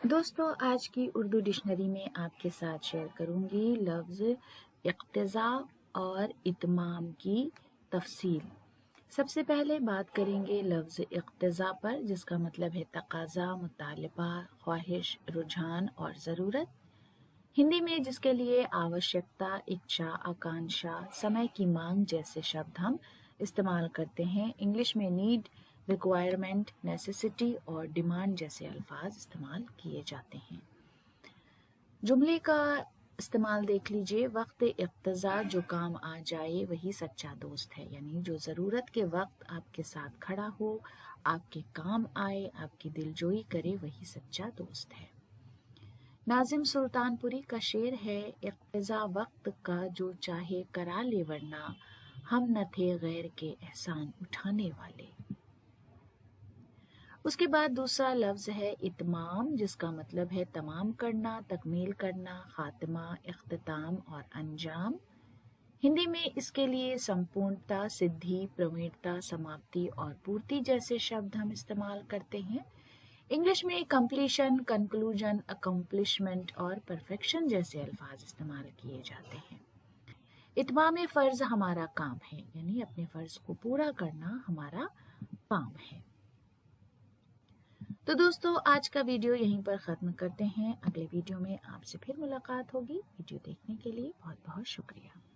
دوستوں آج کی اردو ڈکشنری میں آپ کے ساتھ شیئر کروں گی لفظ اقتضاء اور اتمام کی تفصیل۔ سب سے پہلے بات کریں گے لفظ اقتضاء پر، جس کا مطلب ہے تقاضا، مطالبہ، خواہش، رجحان اور ضرورت۔ ہندی میں جس کے لیے آوشکتا، اچھا، آکانشا، سمے کی مانگ جیسے شبد ہم استعمال کرتے ہیں، انگلش میں نیڈ، ریکوائرمنٹ، نیسیسٹی اور ڈیمانڈ جیسے الفاظ استعمال کیے جاتے ہیں۔ جملے کا استعمال دیکھ لیجئے، وقت اقتضاء جو کام آ جائے وہی سچا دوست ہے، یعنی جو ضرورت کے وقت آپ کے ساتھ کھڑا ہو، آپ کے کام آئے، آپ کی دلجوئی کرے، وہی سچا دوست ہے۔ ناظم سلطان پوری کا شعر ہے، اقتضاء وقت کا جو چاہے کرا لے، ورنہ ہم نہ تھے غیر کے احسان اٹھانے والے۔ اس کے بعد دوسرا لفظ ہے اتمام، جس کا مطلب ہے تمام کرنا، تکمیل کرنا، خاتمہ، اختتام اور انجام۔ ہندی میں اس کے لیے سمپورنتا، سدھی، پرویڑتا، سماپتی اور پورتی جیسے شبد ہم استعمال کرتے ہیں۔ انگلش میں کمپلیشن، کنکلوژن، اکمپلشمنٹ اور پرفیکشن جیسے الفاظ استعمال کیے جاتے ہیں۔ اتمام فرض ہمارا کام ہے، یعنی اپنے فرض کو پورا کرنا ہمارا کام ہے۔ تو دوستو آج کا ویڈیو یہیں پر ختم کرتے ہیں، اگلے ویڈیو میں آپ سے پھر ملاقات ہوگی۔ ویڈیو دیکھنے کے لیے بہت بہت شکریہ۔